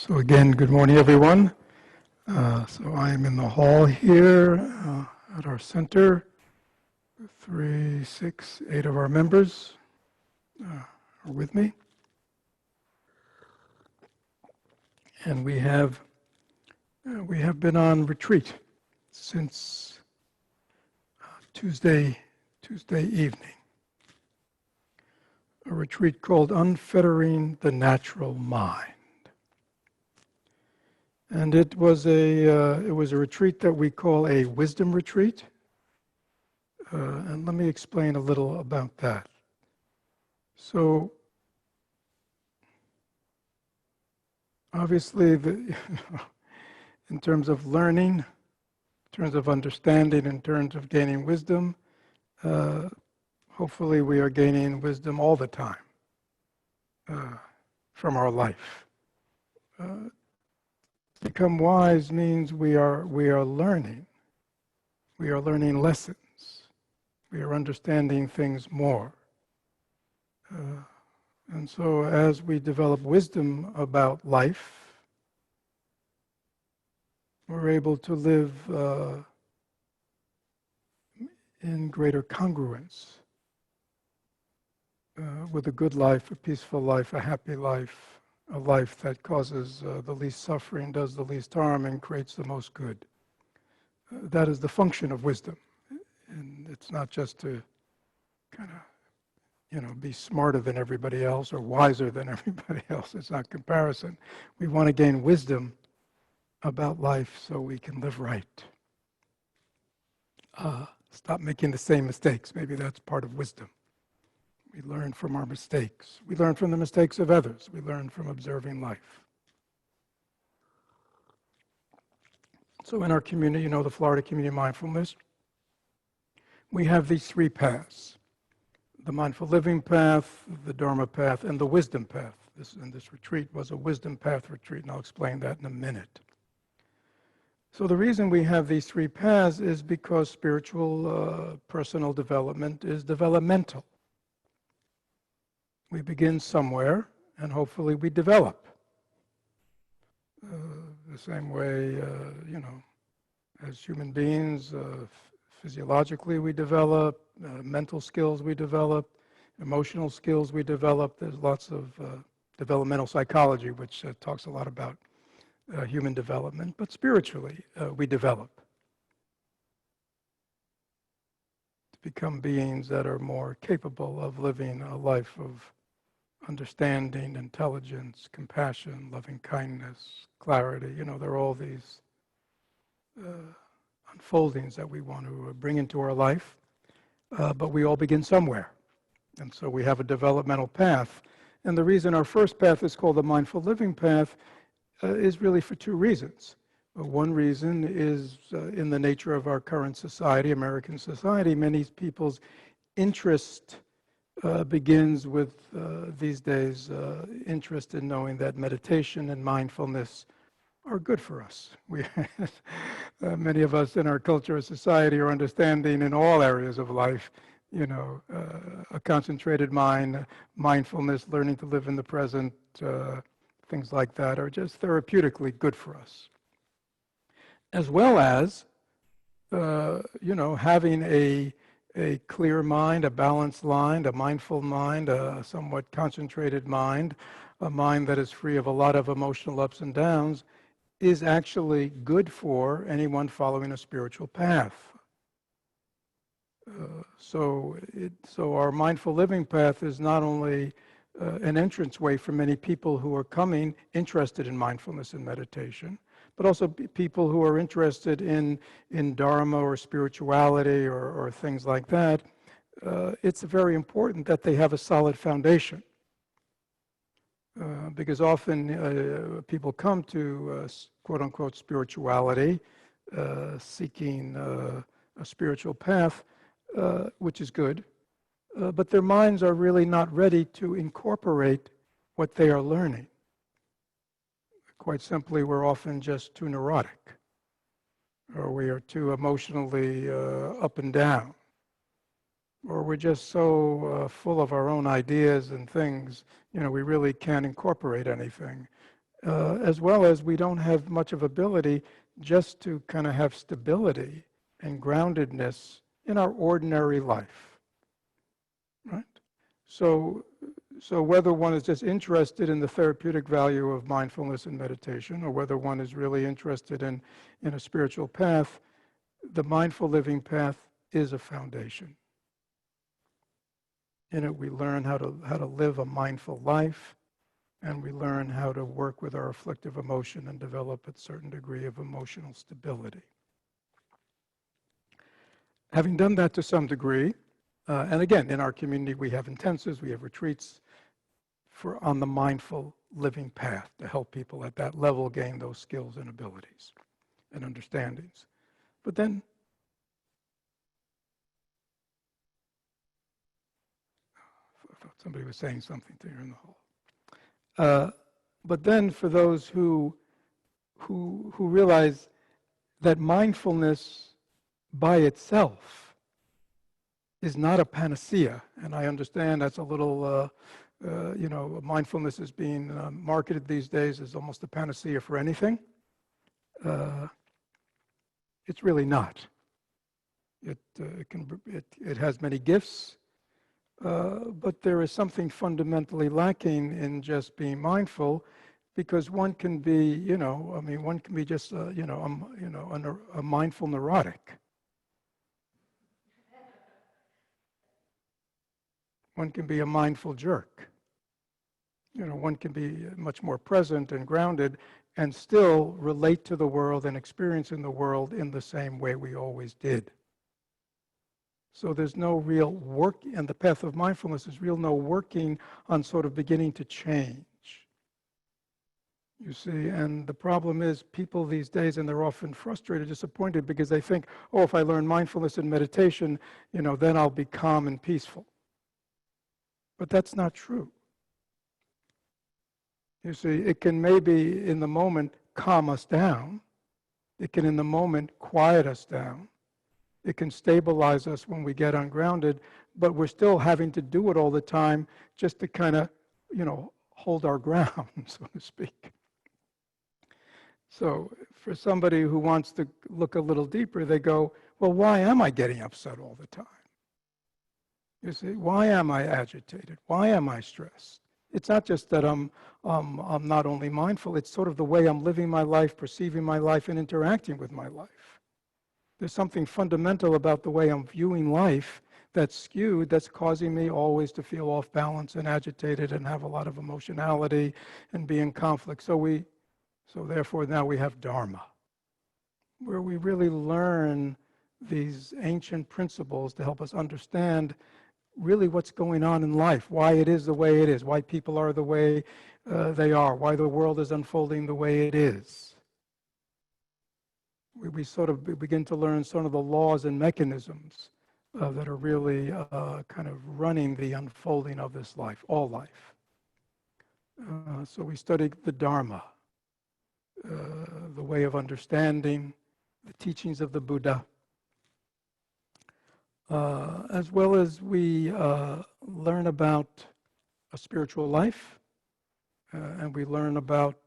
So again, good morning, everyone. So I'm in the hall here at our center. 3, 6, 8 of our members are with me. And we have been on retreat since Tuesday evening. A retreat called Unfettering the Natural Mind. And it was a retreat that we call a wisdom retreat. And let me explain a little about that. So, obviously, in terms of learning, in terms of understanding, in terms of gaining wisdom, hopefully we are gaining wisdom all the time from our life. Become wise means we are learning. We are learning lessons. We are understanding things more. And so as we develop wisdom about life, we're able to live in greater congruence with a good life, a peaceful life, a happy life, a life that causes the least suffering, does the least harm, and creates the most good. That is the function of wisdom. And it's not just to kind of, be smarter than everybody else or wiser than everybody else. It's not comparison. We want to gain wisdom about life so we can live right. Stop making the same mistakes. Maybe that's part of wisdom. We learn from our mistakes. We learn from the mistakes of others. We learn from observing life. So in our community, the Florida Community Mindfulness, we have these 3 paths: the mindful living path, the Dharma path, and the wisdom path. This retreat was a wisdom path retreat, and I'll explain that in a minute. So the reason we have these 3 paths is because spiritual personal development is developmental. We begin somewhere, and hopefully we develop. The same way, as human beings, physiologically we develop, mental skills we develop, emotional skills we develop. There's lots of developmental psychology which talks a lot about human development, but spiritually we develop to become beings that are more capable of living a life of understanding, intelligence, compassion, loving kindness, clarity. There are all these unfoldings that we want to bring into our life, but we all begin somewhere. And so we have a developmental path. And the reason our first path is called the mindful living path is really for 2 reasons. One reason is in the nature of our current society, American society, many people's interest begins with, these days, interest in knowing that meditation and mindfulness are good for us. Many of us in our culture or society are understanding in all areas of life, a concentrated mind, mindfulness, learning to live in the present, things like that are just therapeutically good for us. As well as, having a clear mind, a balanced mind, a mindful mind, a somewhat concentrated mind, a mind that is free of a lot of emotional ups and downs, is actually good for anyone following a spiritual path. So our mindful living path is not only an entranceway for many people who are coming interested in mindfulness and meditation, but also people who are interested in Dharma or spirituality or things like that. It's very important that they have a solid foundation. Because often people come to quote-unquote spirituality, seeking a spiritual path, which is good, but their minds are really not ready to incorporate what they are learning. Quite simply, we're often just too neurotic, or we are too emotionally up and down, or we're just so full of our own ideas and things, we really can't incorporate anything. as well as we don't have much of ability just to kind of have stability and groundedness in our ordinary life, right? So whether one is just interested in the therapeutic value of mindfulness and meditation, or whether one is really interested in a spiritual path, the mindful living path is a foundation. In it, we learn how to live a mindful life, and we learn how to work with our afflictive emotion and develop a certain degree of emotional stability. Having done that to some degree, and again, in our community, we have intensives, we have retreats on the mindful living path to help people at that level gain those skills and abilities and understandings. But then, I thought somebody was saying something to you in the hall. But then for those who realize that mindfulness by itself is not a panacea, and I understand that's a little, mindfulness is being marketed these days as almost a panacea for anything. It's really not. It has many gifts, but there is something fundamentally lacking in just being mindful, because one can be, one can be just, a mindful neurotic. One can be a mindful jerk. One can be much more present and grounded and still relate to the world and experience in the world in the same way we always did. So there's no real work, and the path of mindfulness is no working on sort of beginning to change. You see, and the problem is people these days, and they're often frustrated, disappointed, because they think, oh, if I learn mindfulness and meditation, then I'll be calm and peaceful. But that's not true. You see, it can maybe in the moment calm us down. It can in the moment quiet us down. It can stabilize us when we get ungrounded, but we're still having to do it all the time just to kind of, hold our ground, so to speak. So for somebody who wants to look a little deeper, they go, well, why am I getting upset all the time? You see, why am I agitated? Why am I stressed? It's not just that I'm not only mindful, it's sort of the way I'm living my life, perceiving my life, and interacting with my life. There's something fundamental about the way I'm viewing life that's skewed, that's causing me always to feel off balance and agitated and have a lot of emotionality and be in conflict. So therefore now we have Dharma, where we really learn these ancient principles to help us understand really what's going on in life, why it is the way it is, why people are the way they are, why the world is unfolding the way it is. We sort of begin to learn some of the laws and mechanisms that are really kind of running the unfolding of this life, all life. So we study the Dharma, the way of understanding, the teachings of the Buddha, as well as we learn about a spiritual life, and we learn about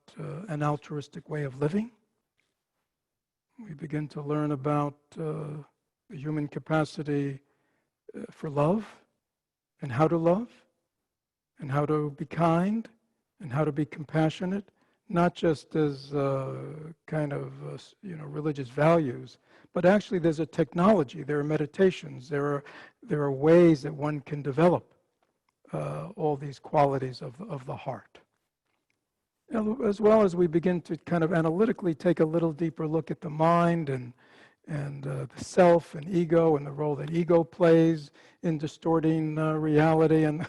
an altruistic way of living. We begin to learn about the human capacity for love, and how to be kind, and how to be compassionate, not just as kind of religious values, but actually there's a technology, there are meditations, there are ways that one can develop all these qualities of the heart. As well as we begin to kind of analytically take a little deeper look at the mind and the self and ego and the role that ego plays in distorting reality, and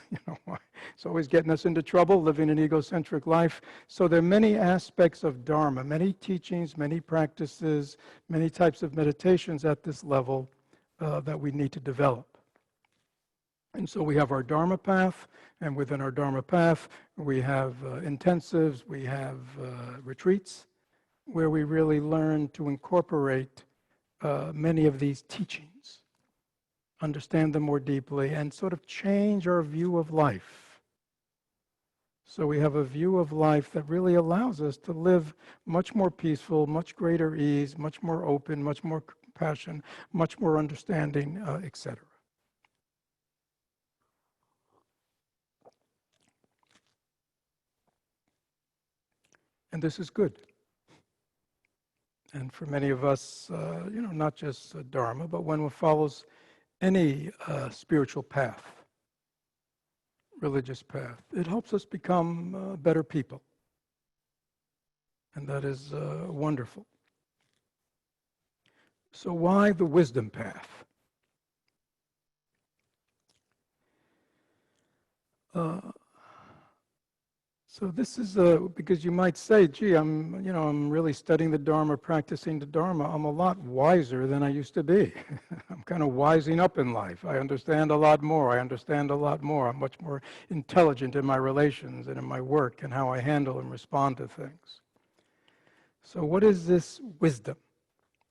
it's always getting us into trouble, living an egocentric life. So there are many aspects of Dharma, many teachings, many practices, many types of meditations at this level that we need to develop. And so we have our Dharma path, and within our Dharma path, we have intensives, we have retreats, where we really learn to incorporate many of these teachings, understand them more deeply, and sort of change our view of life. So we have a view of life that really allows us to live much more peaceful, much greater ease, much more open, much more compassion, much more understanding, etc. And this is good. And for many of us, not just Dharma, but one who follows any spiritual path, religious path, it helps us become better people. And that is wonderful. So why the wisdom path? So this is because you might say, gee, I'm really studying the Dharma, practicing the Dharma. I'm a lot wiser than I used to be. I'm kind of wising up in life. I understand a lot more. I'm much more intelligent in my relations and in my work and how I handle and respond to things. So what is this wisdom?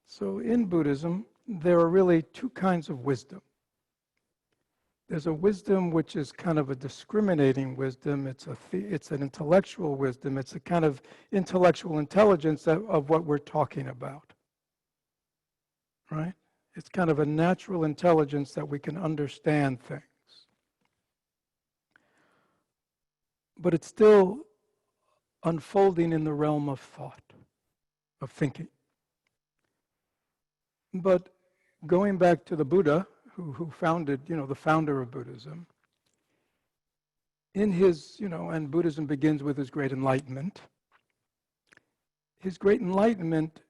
So in Buddhism, there are really two kinds of wisdom. There's a wisdom which is kind of a discriminating wisdom. It's an intellectual wisdom. It's a kind of intellectual intelligence of what we're talking about, right? It's kind of a natural intelligence that we can understand things. But it's still unfolding in the realm of thought, of thinking. But going back to the Buddha, who founded, the founder of Buddhism, in his, and Buddhism begins with his great enlightenment. His great enlightenment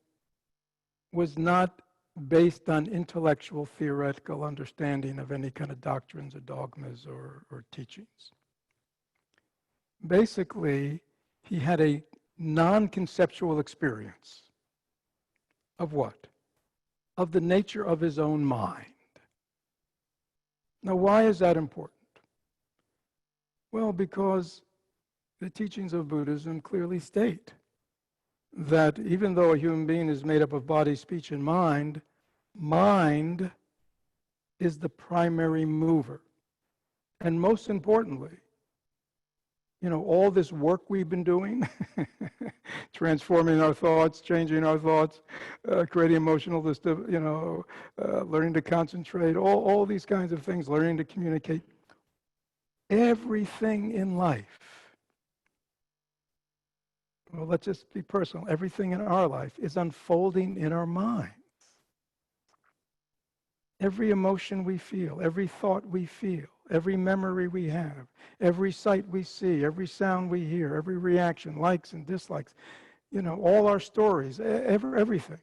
was not based on intellectual, theoretical understanding of any kind of doctrines or dogmas or teachings. Basically, he had a non-conceptual experience of what? Of the nature of his own mind. Now, why is that important? Well, because the teachings of Buddhism clearly state that even though a human being is made up of body, speech, and mind, mind is the primary mover. And most importantly, all this work we've been doing, transforming our thoughts, changing our thoughts, creating emotional, learning to concentrate, all these kinds of things, learning to communicate. Everything in life, well, let's just be personal, everything in our life is unfolding in our minds. Every emotion we feel, every thought we feel, every memory we have, every sight we see, every sound we hear, every reaction, likes and dislikes, all our stories, everything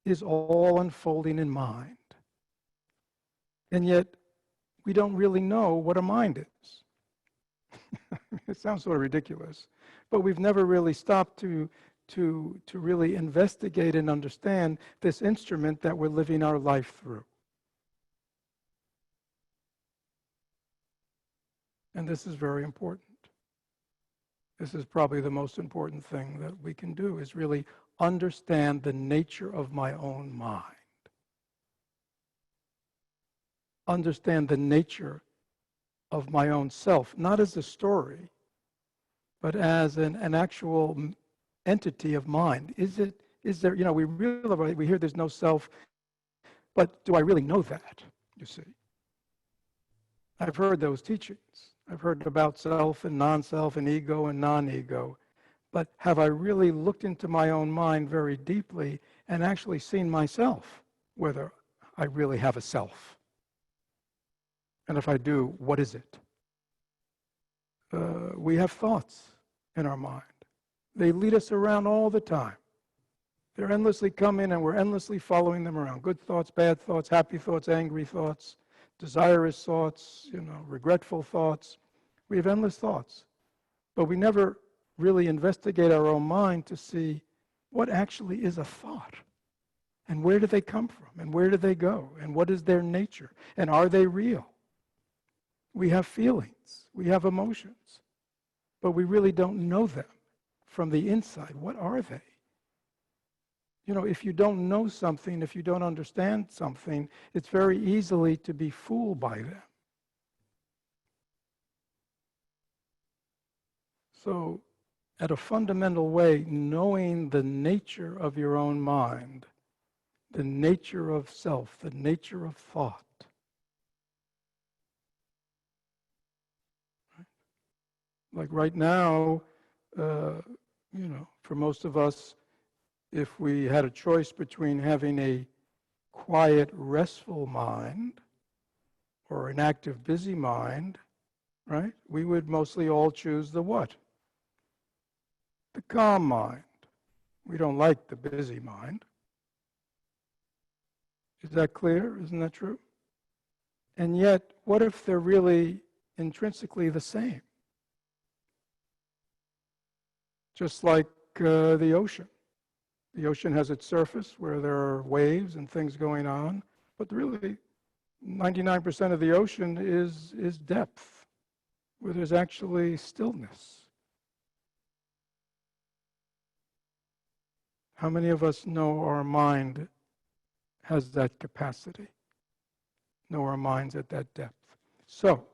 is all unfolding in mind. And yet, we don't really know what a mind is. It sounds sort of ridiculous, but we've never really stopped to really investigate and understand this instrument that we're living our life through. And this is very important. This is probably the most important thing that we can do, is really understand the nature of my own mind. Understand the nature of my own self, not as a story, but as an actual entity of mind. Is there, we hear there's no self, but do I really know that, you see? I've heard those teachings. I've heard about self and non-self and ego and non-ego. But have I really looked into my own mind very deeply and actually seen myself, whether I really have a self? And if I do, what is it? We have thoughts in our mind. They lead us around all the time. They're endlessly coming and we're endlessly following them around. Good thoughts, bad thoughts, happy thoughts, angry thoughts, desirous thoughts, regretful thoughts. We have endless thoughts, but we never really investigate our own mind to see what actually is a thought, and where do they come from, and where do they go, and what is their nature, and are they real? We have feelings, we have emotions, but we really don't know them from the inside. What are they? If you don't know something, if you don't understand something, it's very easily to be fooled by them. So at a fundamental way, knowing the nature of your own mind, the nature of self, the nature of thought. Like right now, for most of us, if we had a choice between having a quiet, restful mind or an active, busy mind, right? We would mostly all choose the what? The calm mind. We don't like the busy mind. Is that clear? Isn't that true? And yet, what if they're really intrinsically the same? Just like the ocean. The ocean has its surface where there are waves and things going on, but really 99% of the ocean is depth, where there's actually stillness. How many of us know our mind has that capacity? Know our minds at that depth. So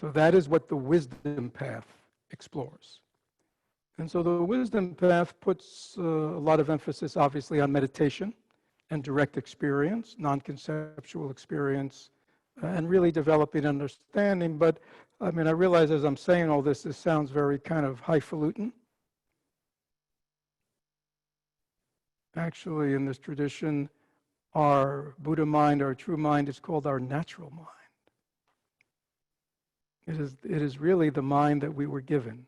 that is what the wisdom path explores. And so the wisdom path puts a lot of emphasis, obviously, on meditation and direct experience, non-conceptual experience, and really developing understanding. But I mean, I realize as I'm saying all this, this sounds very kind of highfalutin. Actually, in this tradition, our Buddha mind, our true mind, is called our natural mind. It is really the mind that we were given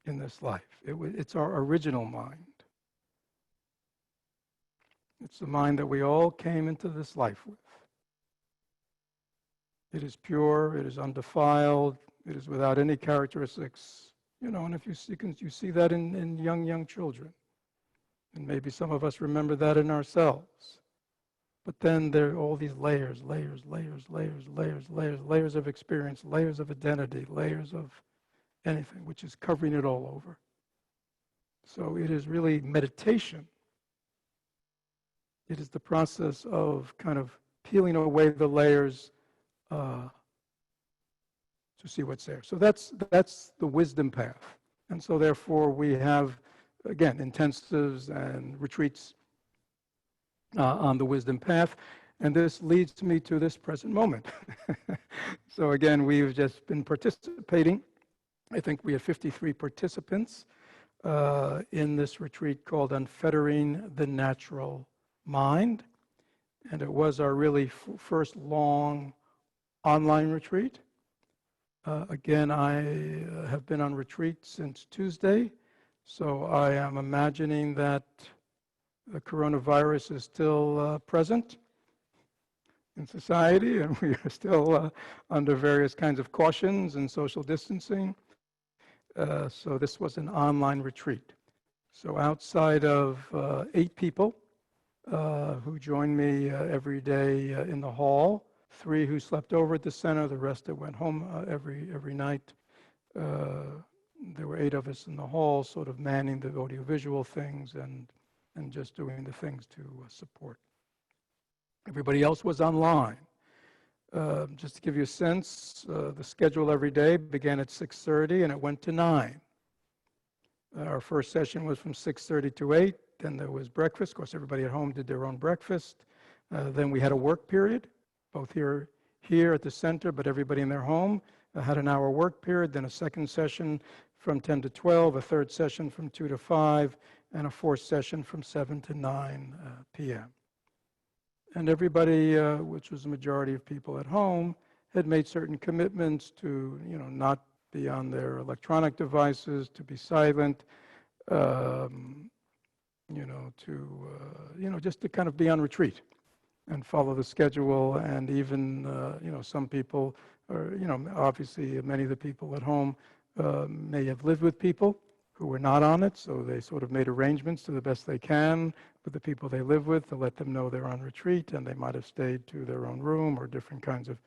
in this life. It's our original mind. It's the mind that we all came into this life with. It is pure, it is undefiled, it is without any characteristics, and if you see that in young children. And maybe some of us remember that in ourselves. But then there are all these layers of experience, layers of identity, layers of anything, which is covering it all over. So it is really meditation. It is the process of kind of peeling away the layers to see what's there. So that's the wisdom path. And so therefore we have, again, intensives and retreats on the wisdom path. And this leads me to this present moment. So again, we've just been participating. I think we have 53 participants in this retreat called Unfettering the Natural Mind. And it was our really first long online retreat. Again, I have been on retreat since Tuesday. So I am imagining that the coronavirus is still present in society, and we are still under various kinds of cautions and social distancing. So this was an online retreat. So outside of 8 people who joined me every day in the hall, 3 who slept over at the center, the rest that went home every night. There were 8 of us in the hall, sort of manning the audiovisual things and just doing the things to support. Everybody else was online. Just to give you a sense, the schedule every day began at 6:30 and it went to 9. Our first session was from 6:30 to 8. Then there was breakfast. Of course, everybody at home did their own breakfast. Then we had a work period, both here at the center, but everybody in their home had an hour work period. Then a second session from 10 to 12, a third session from 2 to 5, and a fourth session from 7 to 9 p.m. And everybody, which was the majority of people at home, had made certain commitments to, not be on their electronic devices, to be silent, just to kind of be on retreat and follow the schedule. And even, some people, or, obviously many of the people at home may have lived with people who were not on it, so they sort of made arrangements to the best they can with the people they live with to let them know they're on retreat, and they might have stayed to their own room or different kinds of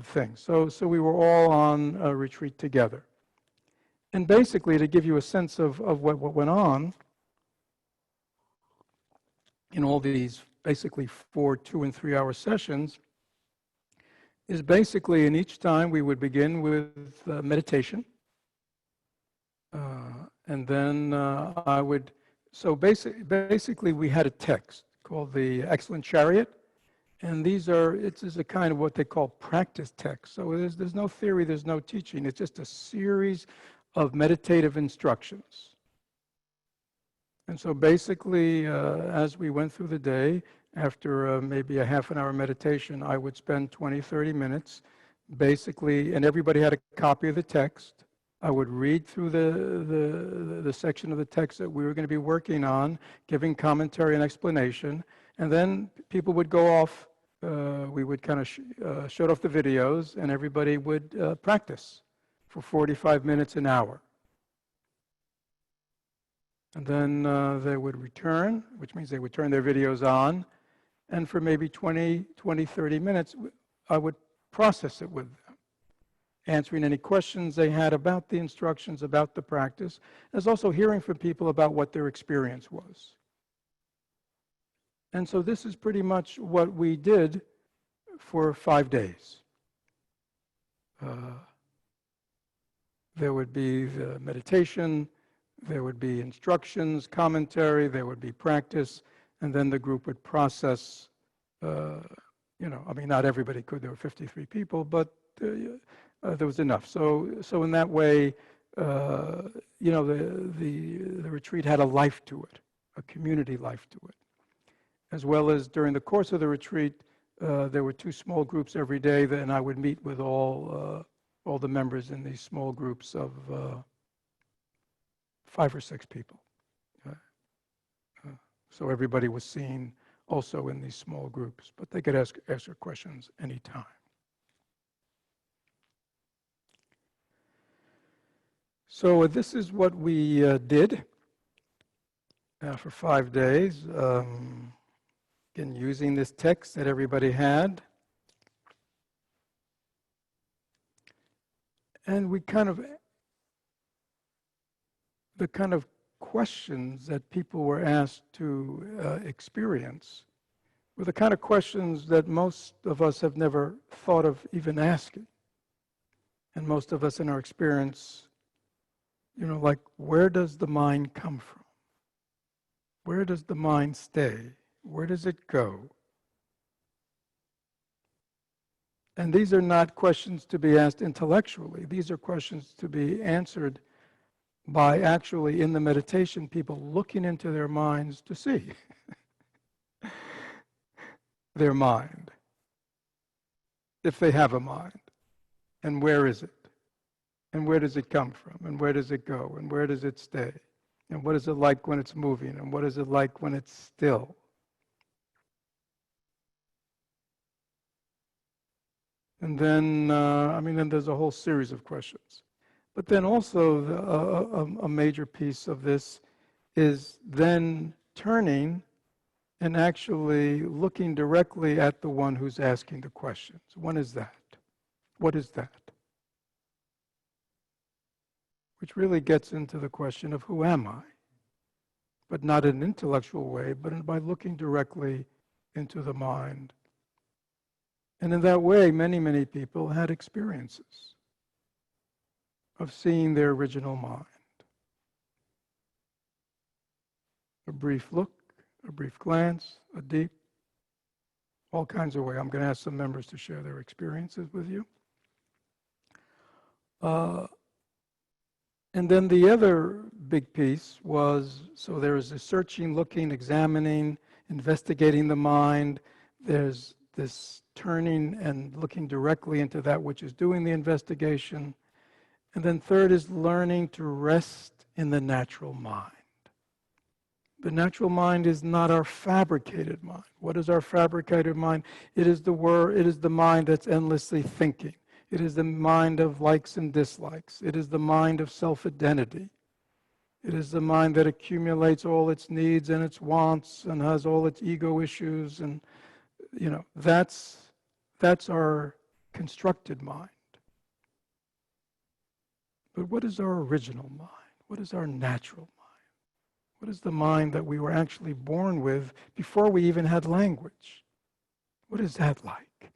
things. So we were all on a retreat together. And basically, to give you a sense of what went on in all these basically 4 2- and 3-hour sessions, is basically in each time we would begin with meditation. And then I would, so basically we had a text called the Excellent Chariot. And it is a kind of what they call practice text. So there's no theory, there's no teaching. It's just a series of meditative instructions. And so basically, as we went through the day, after maybe a half an hour meditation, I would spend 20, 30 minutes basically, and everybody had a copy of the text. I would read through the section of the text that we were going to be working on, giving commentary and explanation. And then people would go off. We would kind of shut off the videos, and everybody would practice for 45 minutes, an hour. And then they would return, which means they would turn their videos on. And for maybe 20, 30 minutes, I would process it with them, answering any questions they had about the instructions, about the practice, as also hearing from people about what their experience was. And so this is pretty much what we did for 5 days. There would be the meditation, there would be instructions, commentary, there would be practice, and then the group would process, I mean, not everybody could, there were 53 people, but there was enough. So in that way, the retreat had a life to it, a community life to it. As well as during the course of the retreat, there were 2 small groups every day, and I would meet with all the members in these small groups of 5 or 6 people. So everybody was seen also in these small groups, but they could ask their questions anytime. So this is what we did for 5 days. Again, using this text that everybody had. And the kind of questions that people were asked to experience were the kind of questions that most of us have never thought of even asking. And most of us in our experience, like, where does the mind come from? Where does the mind stay? Where does it go? And these are not questions to be asked intellectually. These are questions to be answered by actually, in the meditation, people looking into their minds to see their mind, if they have a mind, and where is it? And where does it come from? And where does it go? And where does it stay? And what is it like when it's moving? And what is it like when it's still? And then, then there's a whole series of questions. But then also a major piece of this is then turning and actually looking directly at the one who's asking the questions. What is that? What is that? Which really gets into the question of who am I? But not in an intellectual way, but by looking directly into the mind. And in that way, many, many people had experiences of seeing their original mind. A brief look, a brief glance, a deep, all kinds of ways. I'm going to ask some members to share their experiences with you. And then the other big piece was, so there is a searching, looking, examining, investigating the mind. There's this turning and looking directly into that which is doing the investigation. And then third is learning to rest in the natural mind. The natural mind is not our fabricated mind. What is our fabricated mind? It is the mind that's endlessly thinking. It is the mind of likes and dislikes. It is the mind of self-identity. It is the mind that accumulates all its needs and its wants and has all its ego issues. And, that's our constructed mind. But what is our original mind? What is our natural mind? What is the mind that we were actually born with before we even had language? What is that like?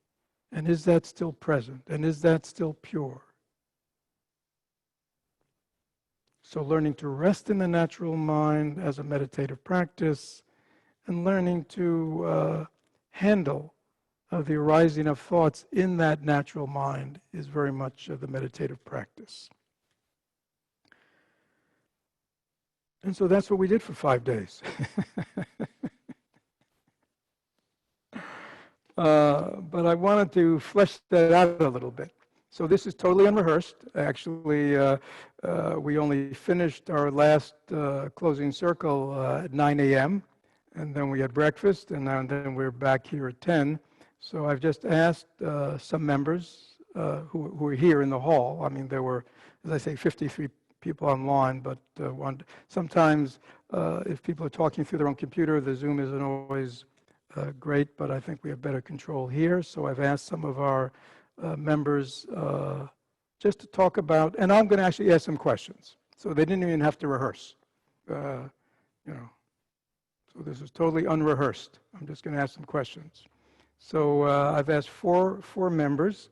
And is that still present? And is that still pure? So learning to rest in the natural mind as a meditative practice, and learning to handle the arising of thoughts in that natural mind is very much the meditative practice. And so that's what we did for 5 days. But I wanted to flesh that out a little bit. So this is totally unrehearsed. Actually, we only finished our last closing circle at 9 a.m. And then we had breakfast, and then we're back here at 10. So I've just asked some members who are here in the hall. I mean, there were, as I say, 53 people online, but sometimes if people are talking through their own computer, the Zoom isn't always great, but I think we have better control here. So I've asked some of our members just to talk about, and I'm going to actually ask some questions. So they didn't even have to rehearse, So this is totally unrehearsed. I'm just going to ask some questions. So I've asked four members.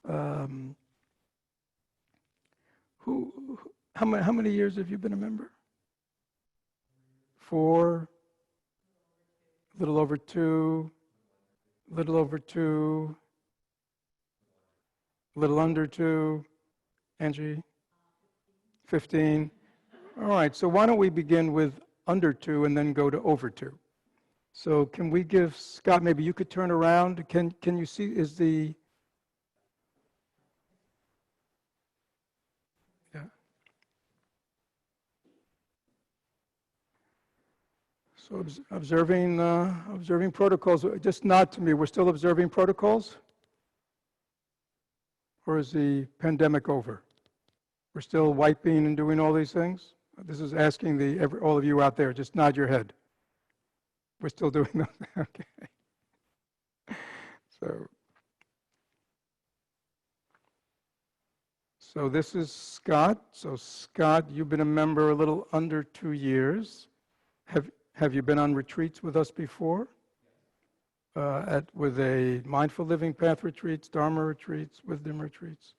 How many years have you been a member? 4, a little over 2, a little over 2, a little under 2. Angie? 15. All right, so why don't we begin with under 2 and then go to over 2. So can we give Scott, maybe you could turn around. Can you see, is the, yeah. So observing protocols, just nod to me, we're still observing protocols? Or is the pandemic over? We're still wiping and doing all these things? This is asking all of you out there, just nod your head. We're still doing that? Okay. So this is Scott. So Scott, you've been a member a little under 2 years. Have you been on retreats with us before? With a Mindful Living Path retreats, Dharma retreats, Wisdom retreats?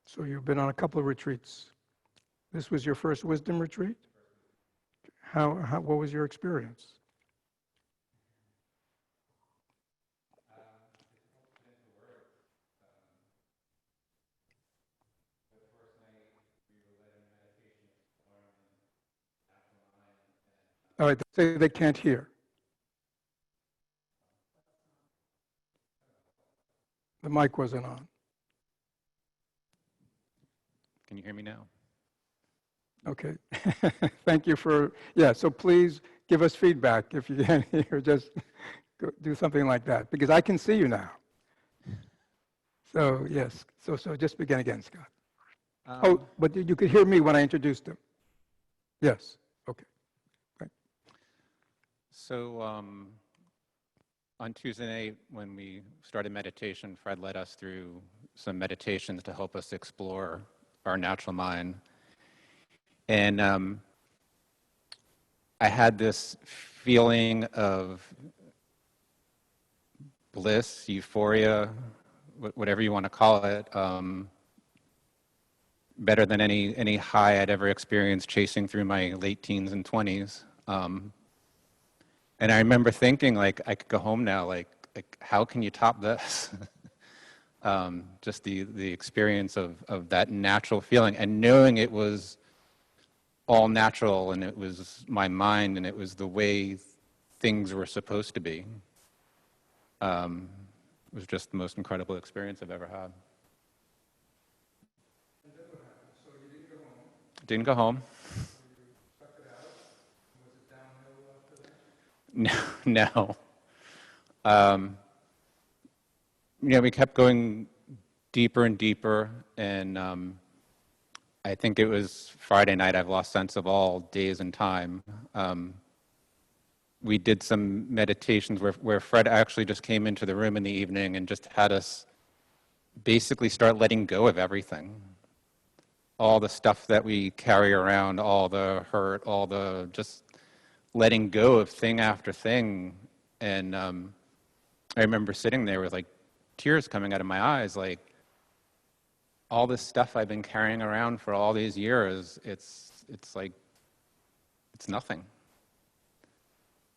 So you've been on a couple of retreats. This was your first Wisdom retreat? What was your experience? All right, they say they can't hear. The mic wasn't on. Can you hear me now? Okay. Thank you for, so please give us feedback if you can't hear, just do something like that, because I can see you now. So yes, so just begin again, Scott. But you could hear me when I introduced him. Yes, okay. Right. So on Tuesday night, when we started meditation, Fred led us through some meditations to help us explore our natural mind. And I had this feeling of bliss, euphoria, whatever you want to call it, better than any high I'd ever experienced chasing through my late teens and 20s. And I remember thinking, like, I could go home now, like how can you top this? Just the experience of that natural feeling, and knowing it was all natural, and it was my mind, and it was the way things were supposed to be. It was just the most incredible experience I've ever had. So you didn't go home? Didn't go home. You stuck it out? Was it downhill after that? No. We kept going deeper and deeper, and I think it was Friday night, I've lost sense of all days and time. We did some meditations where Fred actually just came into the room in the evening and just had us basically start letting go of everything. All the stuff that we carry around, all the hurt, all the just letting go of thing after thing. And I remember sitting there with like tears coming out of my eyes, like all this stuff I've been carrying around for all these years, it's like, it's nothing.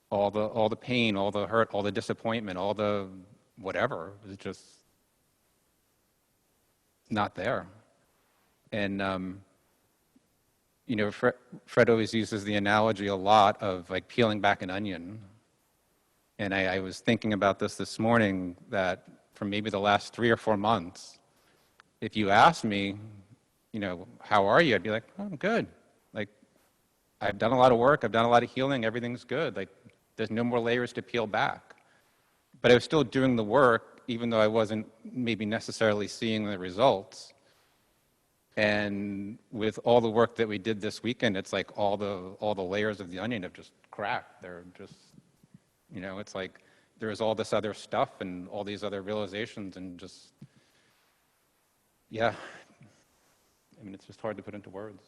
All the pain, all the hurt, all the disappointment, all the whatever is just not there. And you know, Fred always uses the analogy a lot of like peeling back an onion. And I was thinking about this morning, that for maybe the last 3 or 4 months, if you asked me, you know, how are you? I'd be like, oh, I'm good. Like, I've done a lot of work, I've done a lot of healing, everything's good. Like, there's no more layers to peel back. But I was still doing the work, even though I wasn't maybe necessarily seeing the results. And with all the work that we did this weekend, it's like all the layers of the onion have just cracked. They're just, you know, it's like there's all this other stuff and all these other realizations, and just, yeah. I mean, it's just hard to put into words.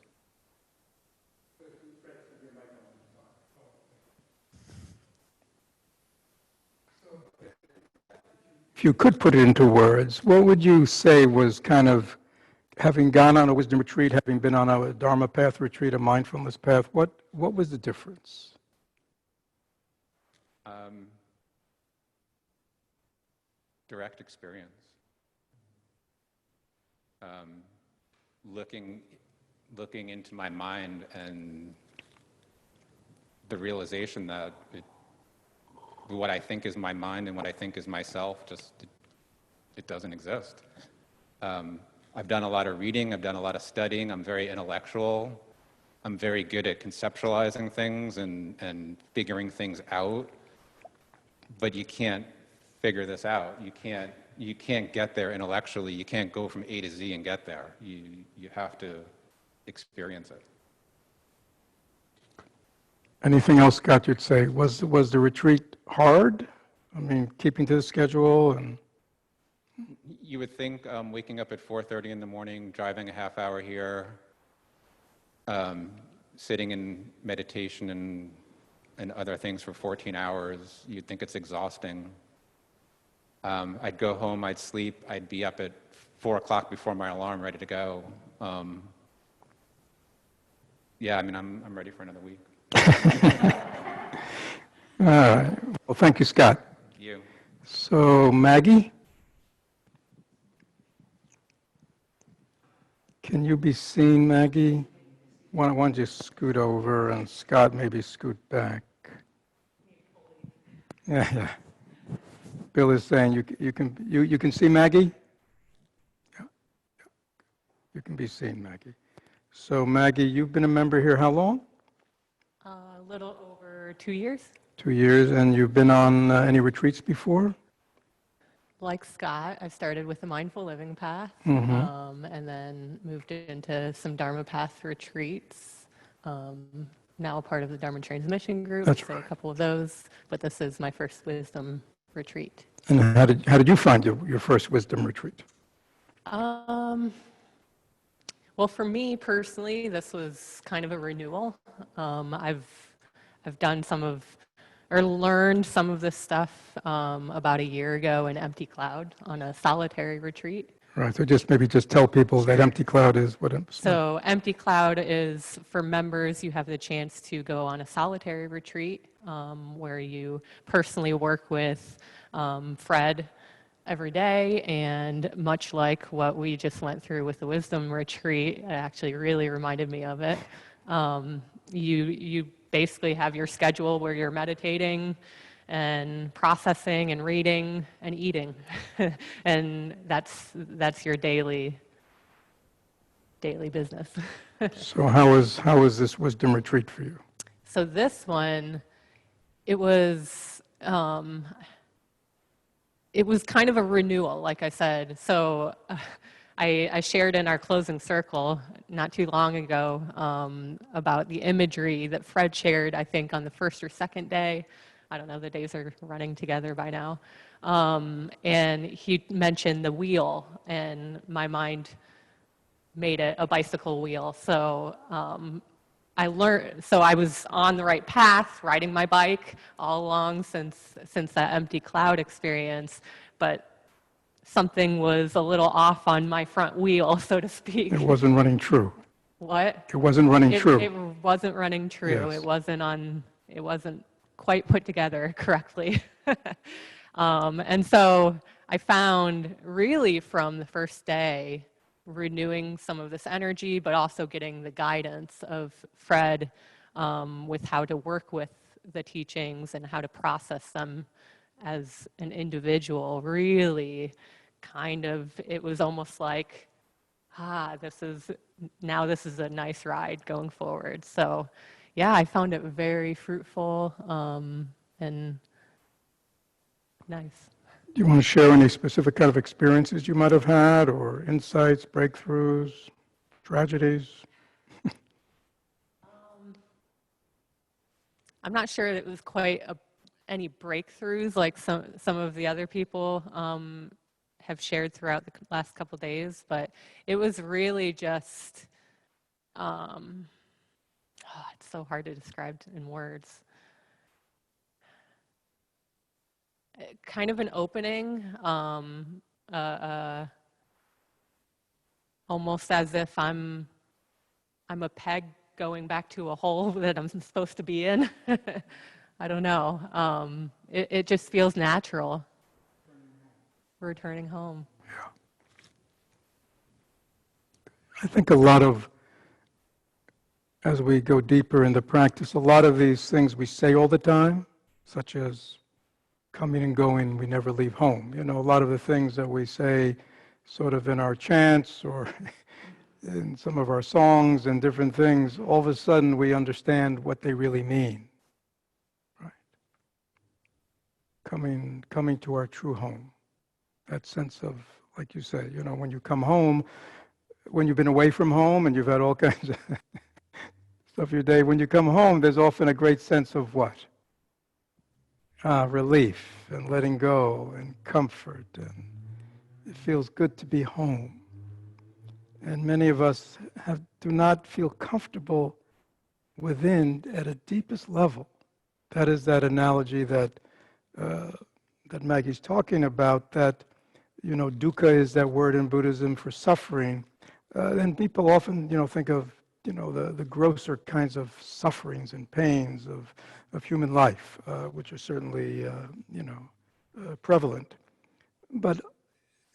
If you could put it into words, what would you say was kind of, having gone on a wisdom retreat, having been on a Dharma path retreat, a mindfulness path, what was the difference? Direct experience. Looking into my mind, and the realization that what I think is my mind and what I think is myself, just it doesn't exist. I've done a lot of reading, I've done a lot of studying, I'm very intellectual, I'm very good at conceptualizing things and figuring things out, but you can't figure this out. You can't get there intellectually. You can't go from A to Z and get there. You have to experience it. Anything else, Scott, you'd say? Was the retreat hard? I mean, keeping to the schedule and... You would think waking up at 4:30 in the morning, driving a half hour here, sitting in meditation and other things for 14 hours, you'd think it's exhausting. I'd go home, I'd sleep, I'd be up at 4 o'clock before my alarm, ready to go. Yeah, I mean, I'm ready for another week. All right. Well, thank you, Scott. You. So, Maggie? Can you be seen, Maggie? Why don't you scoot over, and Scott maybe scoot back. Yeah. Bill is saying you can see Maggie? Yeah. You can be seen, Maggie. So, Maggie, you've been a member here how long? A little over 2 years. 2 years, and you've been on any retreats before? Like Scott, I started with the Mindful Living Path, and then moved into some Dharma Path retreats. Now a part of the Dharma Transmission Group, That's so right. a couple of those, but this is my first wisdom retreat. And how did you find your first wisdom retreat? Well, for me personally, this was kind of a renewal. I've done learned some of this stuff about a year ago in Empty Cloud on a solitary retreat. Right, so maybe tell people that Empty Cloud is what it's... So Empty Cloud is, for members, you have the chance to go on a solitary retreat where you personally work with Fred every day, and much like what we just went through with the wisdom retreat, it actually really reminded me of it. You basically have your schedule where you're meditating and processing and reading and eating, and that's your daily business. So how was this wisdom retreat for you? So this one, it was kind of a renewal, like I said. So I shared in our closing circle not too long ago about the imagery that Fred shared, I think, on the first or second day. I don't know, the days are running together by now. And he mentioned the wheel, and my mind made it a bicycle wheel. So I learned, so I was on the right path, riding my bike all along since that empty cloud experience, but something was a little off on my front wheel, so to speak. It wasn't running true. What? It wasn't running true. It wasn't running true. Yes. It wasn't quite put together correctly. And so I found really from the first day, renewing some of this energy, but also getting the guidance of Fred with how to work with the teachings and how to process them as an individual, really kind of, it was almost like, this is a nice ride going forward. So yeah, I found it very fruitful and nice. Do you want to share any specific kind of experiences you might have had, or insights, breakthroughs, tragedies? I'm not sure it was quite any breakthroughs like some of the other people have shared throughout the last couple of days, but it was really just, it's so hard to describe in words. Kind of an opening, almost as if I'm a peg going back to a hole that I'm supposed to be in. I don't know. It just feels natural. Returning home. Yeah. I think a lot of, as we go deeper into practice, a lot of these things we say all the time, such as coming and going, we never leave home. You know, a lot of the things that we say sort of in our chants or in some of our songs and different things, all of a sudden we understand what they really mean. Right? Coming to our true home. That sense of, like you say, you know, when you come home, when you've been away from home and you've had all kinds of stuff your day, when you come home, there's often a great sense of what? Relief and letting go and comfort, and it feels good to be home. And many of us do not feel comfortable within at a deepest level. That is that analogy that Maggie's talking about, that, you know, dukkha is that word in Buddhism for suffering. And people often, you know, think of, you know, the grosser kinds of sufferings and pains of human life, which are certainly, you know, prevalent. But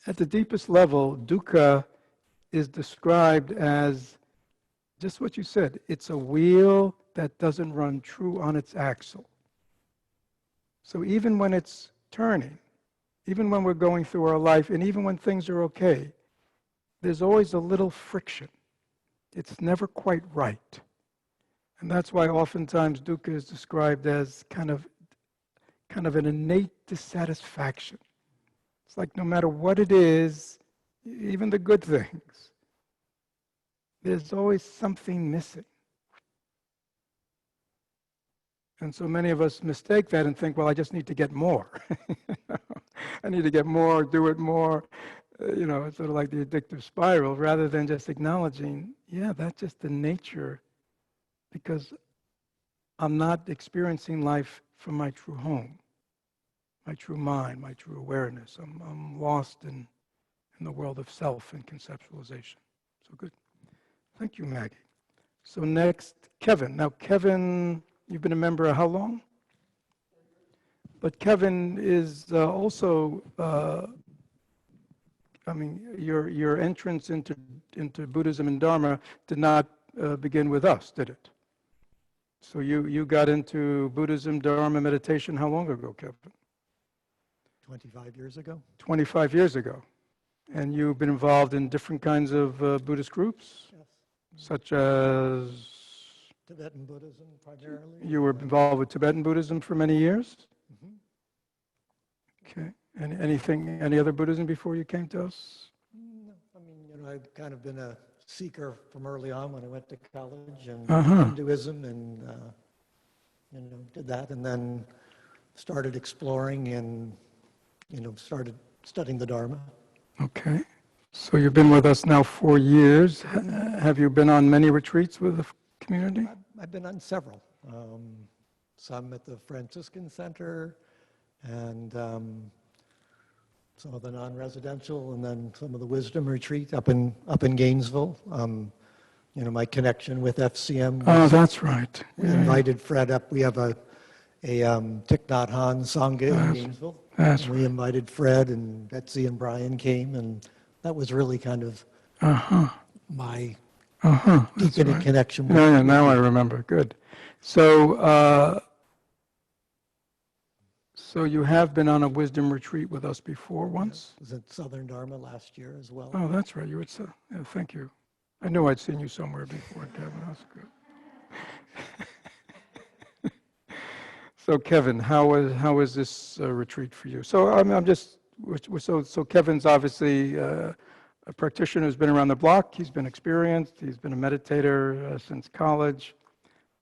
at the deepest level, dukkha is described as just what you said. It's a wheel that doesn't run true on its axle. So even when it's turning, even when we're going through our life, and even when things are okay, there's always a little friction. It's never quite right. And that's why oftentimes dukkha is described as kind of an innate dissatisfaction. It's like no matter what it is, even the good things, there's always something missing. And so many of us mistake that and think, well, I just need to get more. I need to get more, do it more. You know, it's sort of like the addictive spiral, rather than just acknowledging, yeah, that's just the nature, because I'm not experiencing life from my true home, my true mind, my true awareness. I'm lost in the world of self and conceptualization. So good. Thank you, Maggie. So next, Kevin. Now, Kevin, you've been a member how long? But Kevin is also, I mean, your entrance into Buddhism and Dharma did not begin with us, did it? So you got into Buddhism, Dharma, meditation how long ago, Kevin? 25 years ago. 25 years ago. And you've been involved in different kinds of Buddhist groups? Yes. Such as? Tibetan Buddhism primarily. You were involved with Tibetan Buddhism for many years? Mm-hmm. Okay. And any other Buddhism before you came to us? No, I mean, you know, I've kind of been a seeker from early on when I went to college, and Hinduism, and you know, did that, and then started exploring and, you know, started studying the Dharma. Okay. So you've been with us now 4 years. Have you been on many retreats with community? I've been on several. Some at the Franciscan Center, and some of the non-residential, and then some of the Wisdom Retreat up in Gainesville. My connection with FCM. Oh, that's right. We Yeah, invited Fred up. We have a Thich Nhat Hanh Sangha in Gainesville. that's We invited Fred, and Betsy and Brian came, and that was really kind of my that's deepening right. connection with. Yeah, now I remember. Good. So, so you have been on a wisdom retreat with us before once? Was at Southern Dharma last year as well. Oh, that's right. You would say. Yeah, thank you. I knew I'd seen you somewhere before, Kevin. That's good. So, Kevin, how is this retreat for you? So, I'm just so Kevin's obviously a practitioner who's been around the block. He's been experienced. He's been a meditator since college.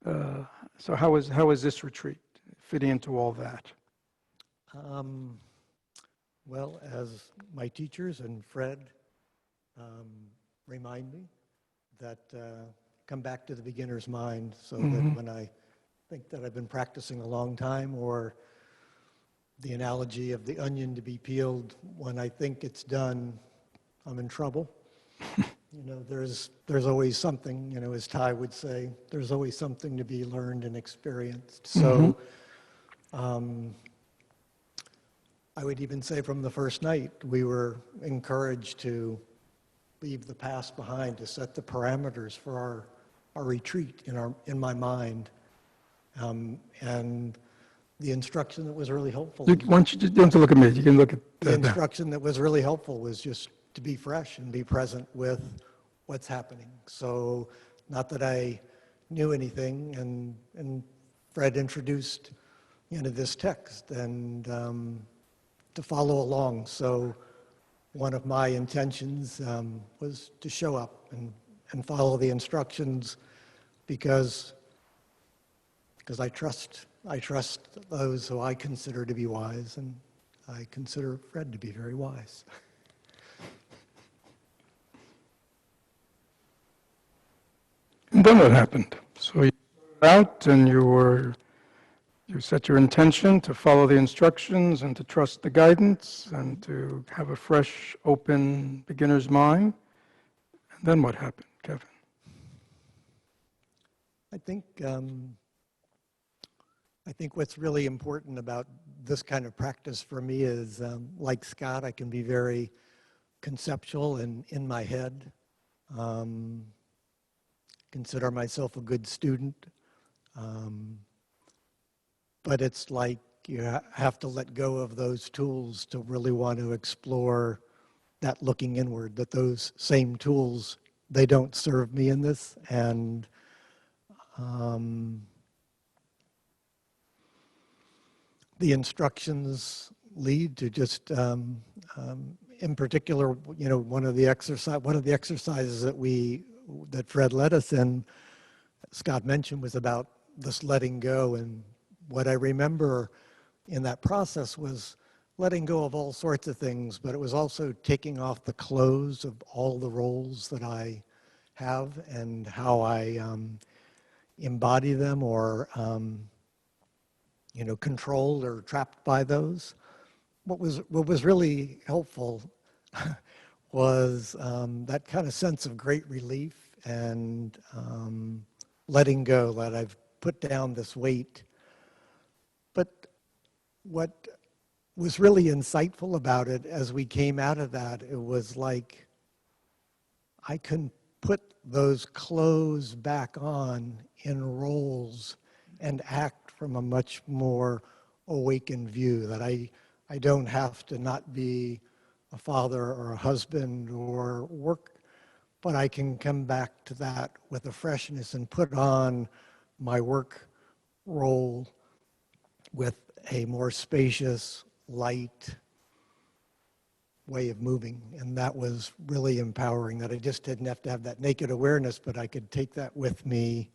So, how is this retreat fitting into all that? Well, as my teachers and Fred remind me, that come back to the beginner's mind, so that when I think that I've been practicing a long time, or the analogy of the onion to be peeled, when I think it's done, I'm in trouble. There's always something, as Ty would say, there's always something to be learned and experienced. So I would even say from the first night, we were encouraged to leave the past behind, to set the parameters for our retreat in my mind. And the instruction that was really helpful. Why don't you just don't have to look at me? You can look at The instruction that was really helpful was just to be fresh and be present with what's happening. So, not that I knew anything, and Fred introduced this text, and to follow along. So, one of my intentions was to show up and follow the instructions, because I trust those who I consider to be wise, and I consider Fred to be very wise. And then what happened? So you started out and you set your intention to follow the instructions and to trust the guidance and to have a fresh, open beginner's mind. And then what happened, Kevin? I think what's really important about this kind of practice for me is, like Scott, I can be very conceptual and in my head. Consider myself a good student. But it's like you have to let go of those tools to really want to explore that looking inward, that those same tools, they don't serve me in this. And the instructions lead to just, in particular, one of the exercises that Fred led us in, Scott mentioned, was about this letting go. And what I remember in that process was letting go of all sorts of things, but it was also taking off the clothes of all the roles that I have and how I embody them, or controlled or trapped by those. What was really helpful was that kind of sense of great relief and letting go, that I've put down this weight. But what was really insightful about it, as we came out of that, it was like I can put those clothes back on in roles and act from a much more awakened view, that I don't have to not be a father or a husband or work, but I can come back to that with a freshness and put on my work role with a more spacious, light way of moving. And that was really empowering, that I just didn't have to have that naked awareness, but I could take that with me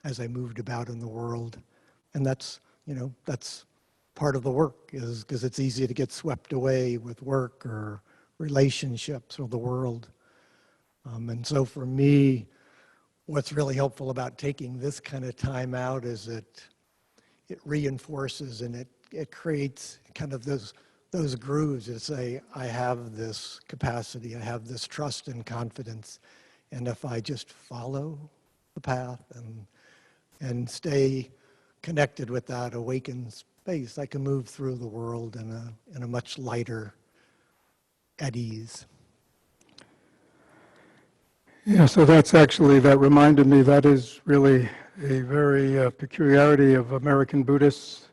as I moved about in the world. And that's part of the work, is because it's easy to get swept away with work or relationships or the world. And so for me, what's really helpful about taking this kind of time out is it reinforces and it creates kind of those grooves that say, I have this capacity, I have this trust and confidence, and if I just follow the path and stay connected with that awakened space, I can move through the world in a much lighter, at ease. Yeah, so that reminded me, that is really a very peculiarity of American Buddhists,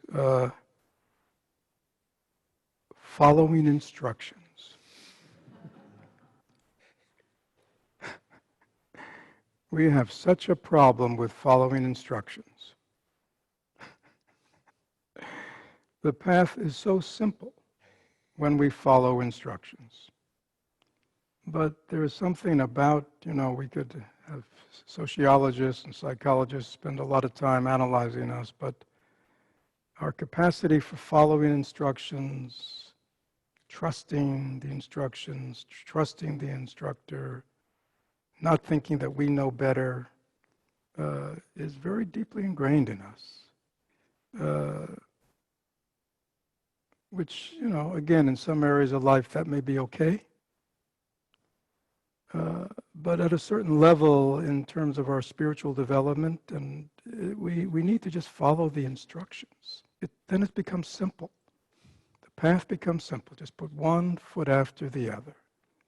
following instructions. We have such a problem with following instructions. The path is so simple when we follow instructions. But there is something about, we could have sociologists and psychologists spend a lot of time analyzing us, but our capacity for following instructions, trusting the instructions, trusting the instructor, not thinking that we know better, is very deeply ingrained in us. Which, again, in some areas of life that may be okay. But at a certain level, in terms of our spiritual development, and we need to just follow the instructions. Then it becomes simple. The path becomes simple. Just put one foot after the other.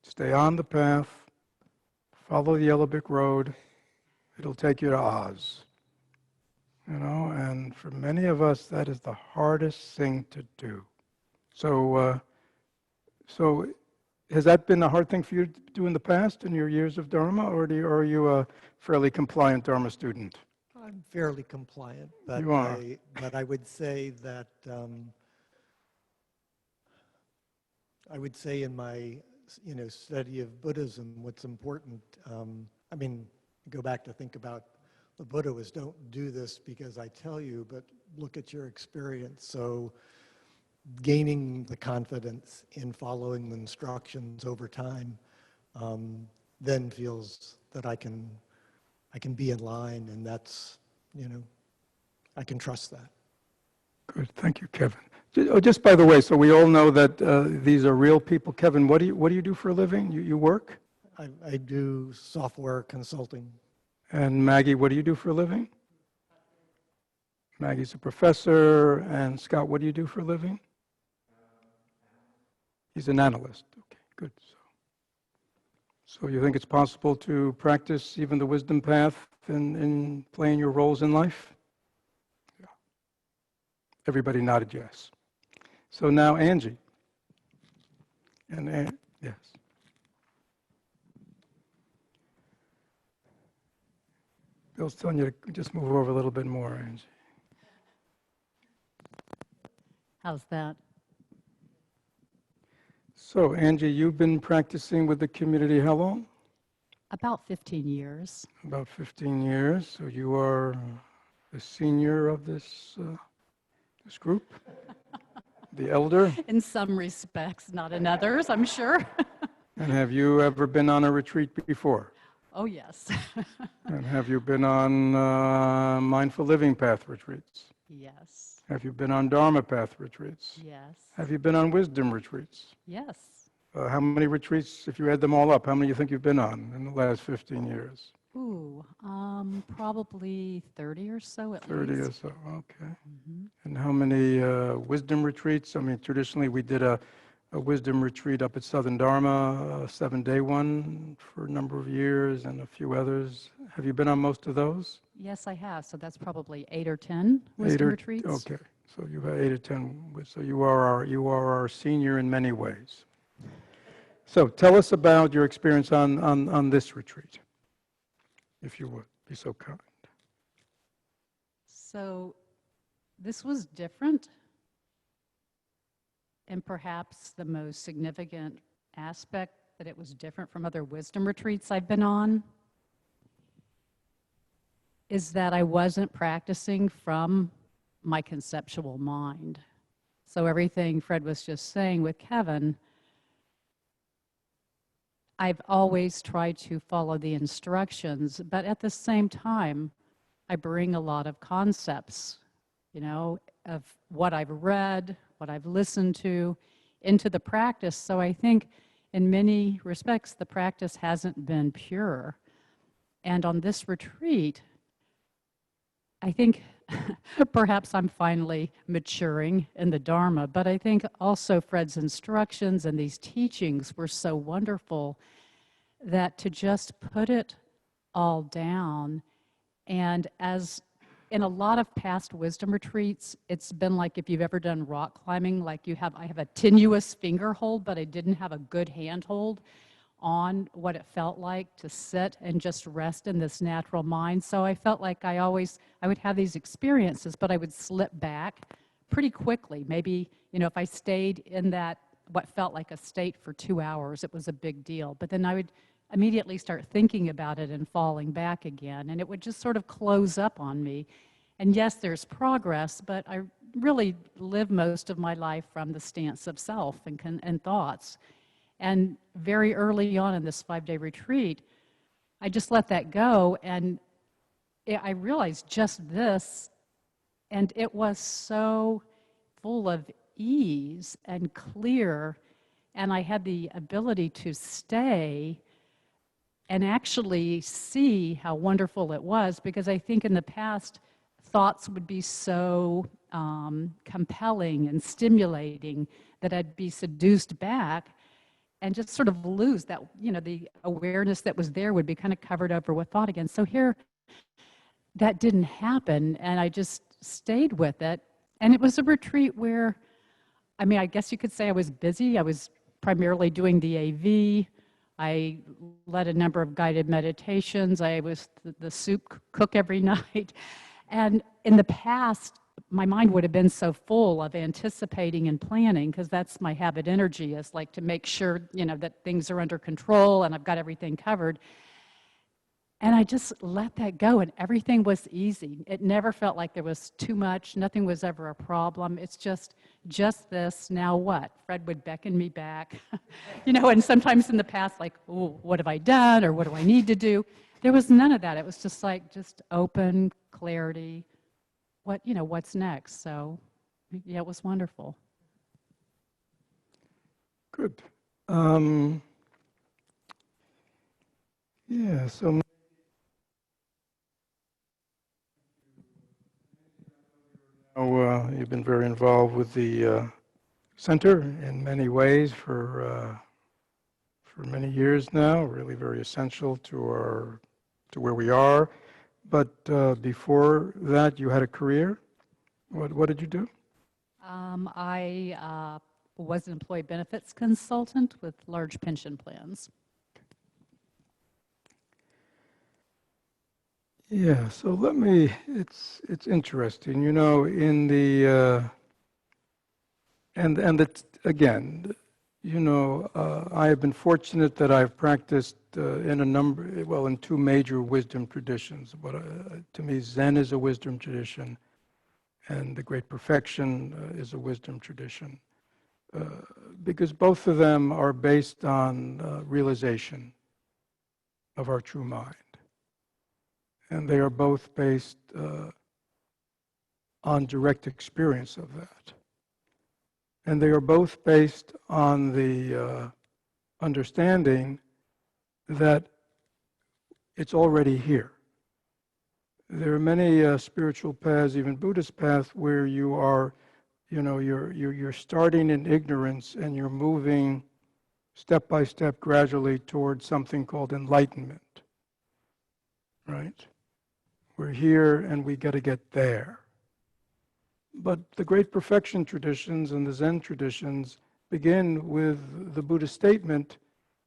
Stay on the path. Follow the yellow brick road. It'll take you to Oz. And for many of us, that is the hardest thing to do. So has that been a hard thing for you to do in the past, in your years of Dharma, or are you a fairly compliant Dharma student? I'm fairly compliant, but You are. but I would say that in my study of Buddhism, what's important. Go back to think about the Buddha was, don't do this because I tell you, but look at your experience. So gaining the confidence in following the instructions over time then feels that I can be in line, and that's, I can trust that. Good, thank you, Kevin. Just by the way, so we all know that these are real people. Kevin, what do you do for a living? You work? I do software consulting. And Maggie, what do you do for a living? Maggie's a professor. And Scott, what do you do for a living? He's an analyst. Okay, good. So you think it's possible to practice even the wisdom path in playing your roles in life? Yeah. Everybody nodded yes. So now Angie. And yes. Bill's telling you to just move over a little bit more, Angie. How's that? So, Angie, you've been practicing with the community how long? About 15 years. About 15 years. So you are the senior of this group? The elder? In some respects, not in others, I'm sure. And have you ever been on a retreat before? Oh, yes. And have you been on Mindful Living Path retreats? Yes. Have you been on Dharma Path retreats? Yes. Have you been on Wisdom retreats? Yes. How many retreats, if you add them all up, how many do you think you've been on in the last 15 years? Ooh, probably 30 or so at 30 or least. so, okay. And how many wisdom retreats? Traditionally we did a wisdom retreat up at Southern Dharma, a 7-day one for a number of years, and a few others. Have you been on most of those? Yes, I have. So that's probably 8 or 10 wisdom retreats. Okay, so you've had 8 or 10. So you are our senior in many ways. So tell us about your experience on this retreat, if you would be so kind. So this was different, and perhaps the most significant aspect that it was different from other wisdom retreats I've been on is that I wasn't practicing from my conceptual mind. So everything Fred was just saying with Kevin, I've always tried to follow the instructions, but at the same time, I bring a lot of concepts, you know, of what I've read, what I've listened to, into the practice. So I think in many respects, the practice hasn't been pure. And on this retreat, I think perhaps I'm finally maturing in the Dharma, but I think also Fred's instructions and these teachings were so wonderful that to just put it all down, and as in a lot of past wisdom retreats, it's been like if you've ever done rock climbing, like I have a tenuous finger hold, but I didn't have a good hand hold on what it felt like to sit and just rest in this natural mind. So I felt like I would have these experiences, but I would slip back pretty quickly. Maybe, you know, if I stayed in that, what felt like a state for 2 hours, it was a big deal. But then I would immediately start thinking about it and falling back again, and it would just sort of close up on me. And yes, there's progress, but I really live most of my life from the stance of self and thoughts. And very early on in this 5-day retreat, I just let that go, and I realized just this, and it was so full of ease and clear, and I had the ability to stay and actually see how wonderful it was, because I think in the past, thoughts would be so compelling and stimulating that I'd be seduced back and just sort of lose that, you know, the awareness that was there would be kind of covered over with thought again. So here, that didn't happen, and I just stayed with it. And it was a retreat where, I mean, I guess you could say I was busy. I was primarily doing the AV. I led a number of guided meditations. I was the soup cook every night. And in the past, my mind would have been so full of anticipating and planning, because that's my habit energy, is like to make sure, you know, that things are under control and I've got everything covered. And I just let that go, and everything was easy. It never felt like there was too much. Nothing was ever a problem. It's just this, now what? Fred would beckon me back, you know, and sometimes in the past, like, oh, what have I done, or what do I need to do? There was none of that. It was just like, just open, clarity, what, you know, what's next? So, yeah, it was wonderful. Good. Yeah, so now you've been very involved with the center in many ways for many years now, really very essential to where we are. But before that, you had a career. What did you do? I was an employee benefits consultant with large pension plans. Yeah, so it's interesting, you know, in the, and it's, again, you know, I have been fortunate that I've practiced in two major wisdom traditions. But to me, Zen is a wisdom tradition, and the Great Perfection is a wisdom tradition, because both of them are based on realization of our true mind. And they are both based on direct experience of that. And they are both based on the understanding that it's already here. There are many spiritual paths, even Buddhist paths, where you are, you know, you're starting in ignorance and you're moving step by step gradually towards something called enlightenment, right? We're here and we got to get there. But the Great Perfection traditions and the Zen traditions begin with the Buddhist statement,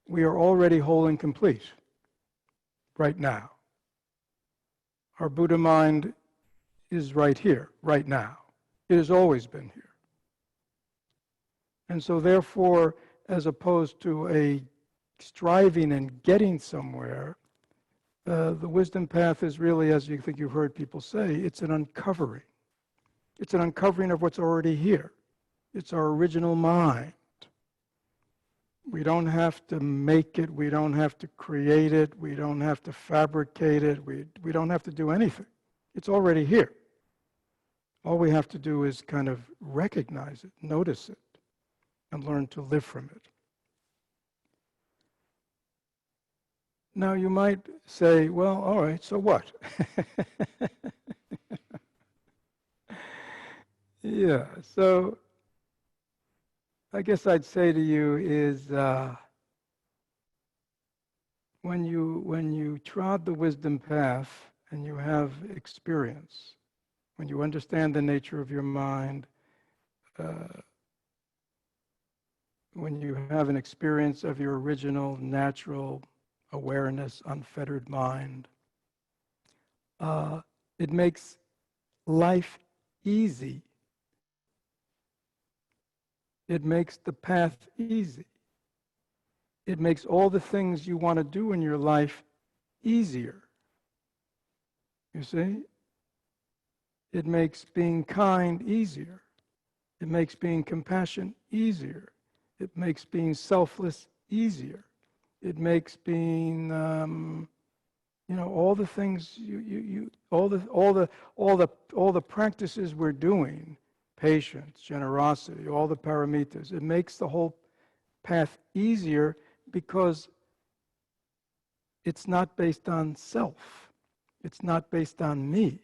we are already whole and complete right now. Our Buddha mind is right here, right now. It has always been here. And so therefore, as opposed to a striving and getting somewhere, the wisdom path is really, as you think you've heard people say, it's an uncovering. It's an uncovering of what's already here. It's our original mind. We don't have to make it. We don't have to create it. We don't have to fabricate it. We don't have to do anything. It's already here. All we have to do is kind of recognize it, notice it, and learn to live from it. Now you might say, well, all right, so what? Yeah, so I guess I'd say to you is when you trod the wisdom path and you have experience, when you understand the nature of your mind, when you have an experience of your original natural awareness, unfettered mind, it makes life easy. It makes the path easy. It makes all the things you want to do in your life easier. You see? It makes being kind easier. It makes being compassionate easier. It makes being selfless easier. It makes being, all the things all the practices we're doing, patience, generosity, all the paramitas. It makes the whole path easier because it's not based on self. It's not based on me.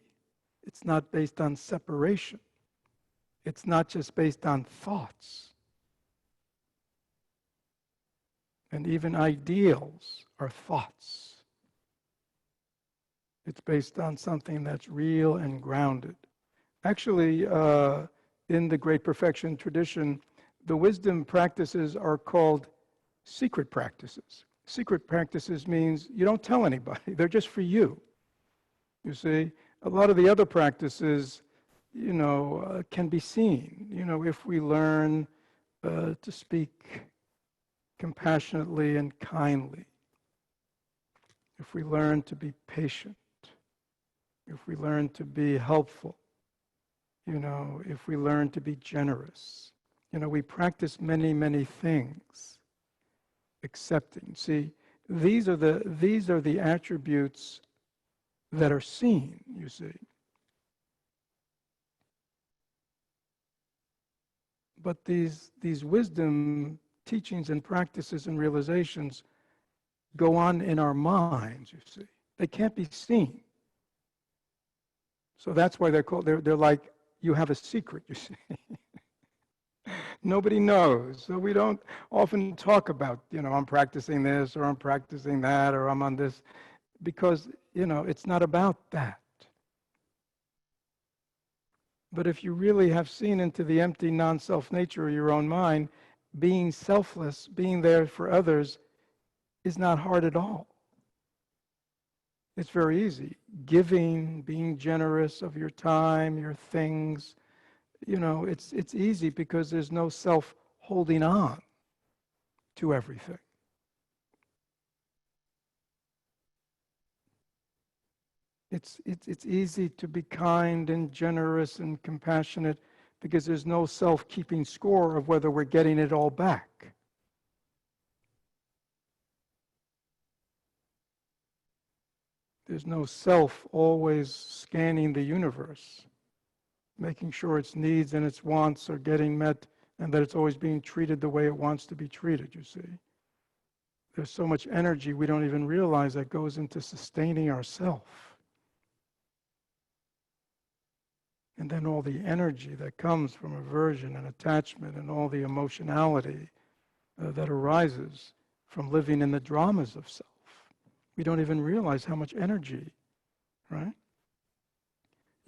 It's not based on separation. It's not just based on thoughts. And even ideals are thoughts. It's based on something that's real and grounded. Actually, in the Great Perfection tradition, the wisdom practices are called secret practices. Secret practices means you don't tell anybody. They're just for you. You see, a lot of the other practices, can be seen. If we learn to speak compassionately and kindly, if we learn to be patient, if we learn to be helpful, if we learn to be generous, we practice many, many things. Accepting. See, these are the attributes that are seen, you see. But these wisdom teachings and practices and realizations go on in our minds, you see. They can't be seen. So that's why they're like, you have a secret, you see. Nobody knows. So we don't often talk about, I'm practicing this or I'm practicing that or I'm on this, because, it's not about that. But if you really have seen into the empty non-self nature of your own mind, being selfless, being there for others is not hard at all. It's very easy. Giving, being generous of your time, your things, it's easy because there's no self holding on to everything. It's easy to be kind and generous and compassionate because there's no self keeping score of whether we're getting it all back. There's no self always scanning the universe, making sure its needs and its wants are getting met and that it's always being treated the way it wants to be treated, you see. There's so much energy we don't even realize that goes into sustaining ourself. And then all the energy that comes from aversion and attachment and all the emotionality that arises from living in the dramas of self. We don't even realize how much energy, right?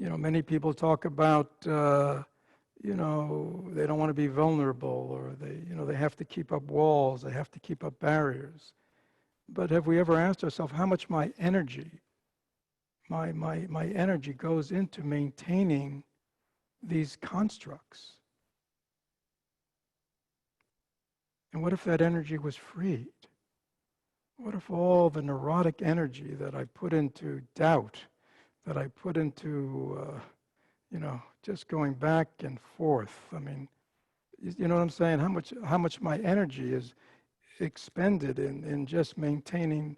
Many people talk about, they don't want to be vulnerable, or they have to keep up walls, they have to keep up barriers. But have we ever asked ourselves how much my energy goes into maintaining these constructs? And what if that energy was freed? What if all the neurotic energy that I put into doubt, that I put into, just going back and forth? I mean, you know what I'm saying? How much my energy is expended in just maintaining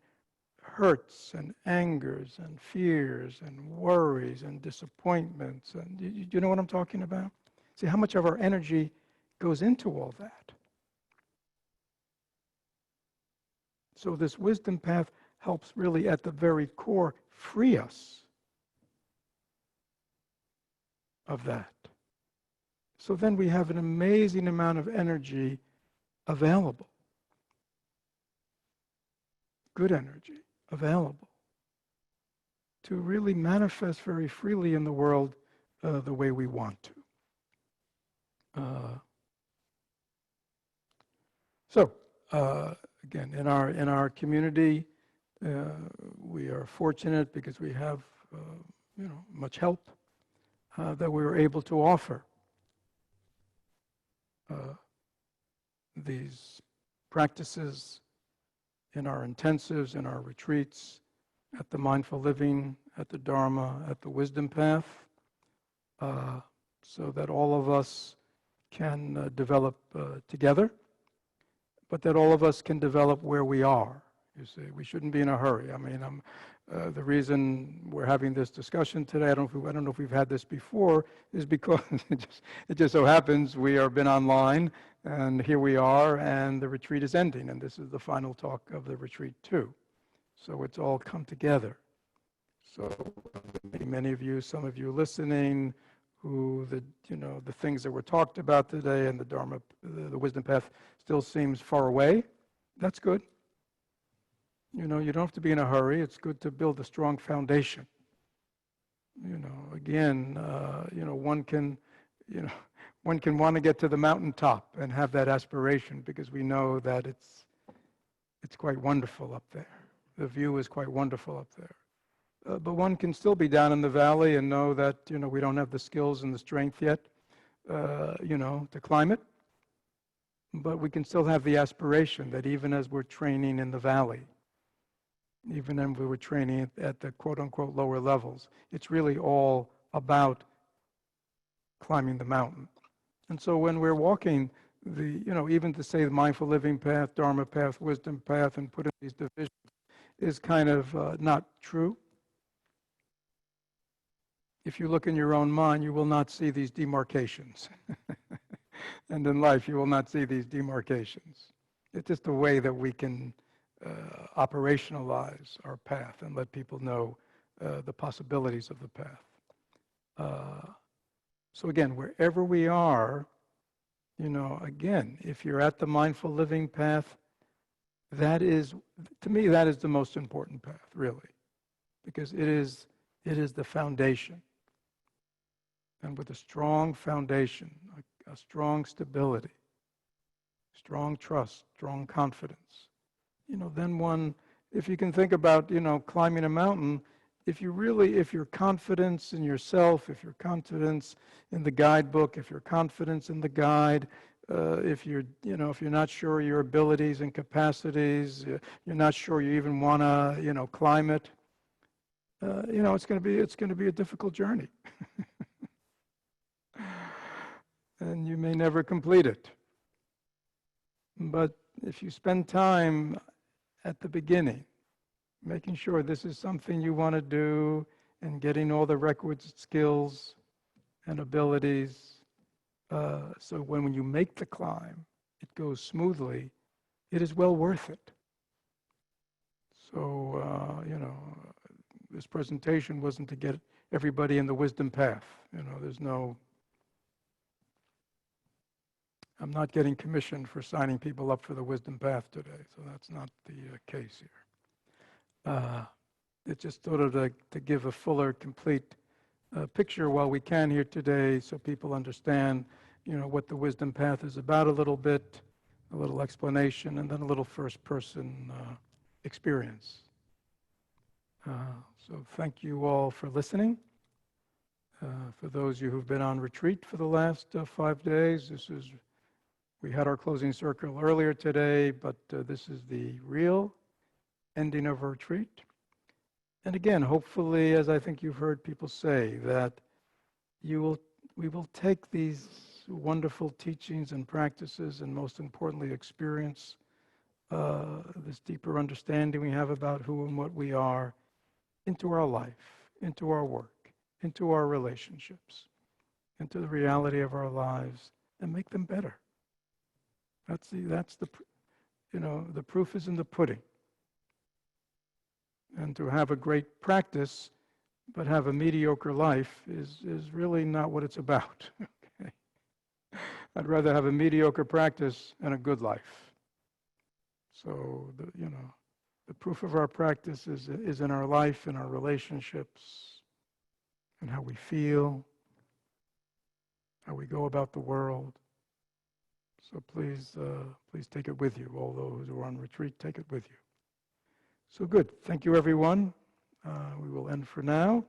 hurts and angers and fears and worries and disappointments. And you know what I'm talking about? See how much of our energy goes into all that. So this wisdom path helps really at the very core free us of that. So then we have an amazing amount of energy available, good energy available, to really manifest very freely in the world the way we want to. Again, in our community, we are fortunate because we have much help that we were able to offer these practices in our intensives, in our retreats, at the mindful living, at the Dharma, at the wisdom path, so that all of us can develop together, but that all of us can develop where we are. You see, we shouldn't be in a hurry. I mean, the reason we're having this discussion today, I don't know if we've had this before, is because it just so happens we have been online, and here we are, and the retreat is ending, and this is the final talk of the retreat too. So it's all come together. So many of you, some of you listening, who the things that were talked about today and the Dharma, the wisdom path still seems far away. That's good. You don't have to be in a hurry. It's good to build a strong foundation. Again, one can want to get to the mountaintop and have that aspiration because we know that it's quite wonderful up there. The view is quite wonderful up there. But one can still be down in the valley and know that, we don't have the skills and the strength yet, to climb it. But we can still have the aspiration that even as we're training in the valley, even as we were training at the quote-unquote lower levels, it's really all about climbing the mountain. And so when we're walking even to say the mindful living path, Dharma path, wisdom path, and put in these divisions is kind of not true. If you look in your own mind, you will not see these demarcations. And in life, you will not see these demarcations. It's just a way that we can operationalize our path and let people know the possibilities of the path. So again, wherever we are, again, if you're at the mindful living path, to me, that is the most important path, really, because it is the foundation. And with a strong foundation, a strong stability, strong trust, strong confidence, then one, if you can think about, climbing a mountain, if your confidence in yourself, if your confidence in the guidebook, if your confidence in the guide, if you're not sure your abilities and capacities, you're not sure you even want to, climb it, it's going to be a difficult journey. And you may never complete it. But if you spend time at the beginning, making sure this is something you want to do and getting all the requisite skills and abilities, so when you make the climb, it goes smoothly, it is well worth it. So, this presentation wasn't to get everybody in the wisdom path. I'm not getting commission for signing people up for the wisdom path today, so that's not the case here. It's just sort of to give a fuller, complete picture while we can here today, so people understand, what the wisdom path is about a little bit, a little explanation, and then a little first-person experience. So thank you all for listening. For those of you who've been on retreat for the last 5 days, we had our closing circle earlier today, but this is the real ending of our retreat. And again, hopefully, as I think you've heard people say, that we will take these wonderful teachings and practices, and most importantly, experience this deeper understanding we have about who and what we are into our life, into our work, into our relationships, into the reality of our lives, and make them better. That's the the proof is in the pudding. And to have a great practice but have a mediocre life is really not what it's about. Okay? I'd rather have a mediocre practice and a good life. So the proof of our practice is in our life, in our relationships, and how we feel, how we go about the world. So please take it with you. All those who are on retreat, take it with you. So good. Thank you, everyone. We will end for now.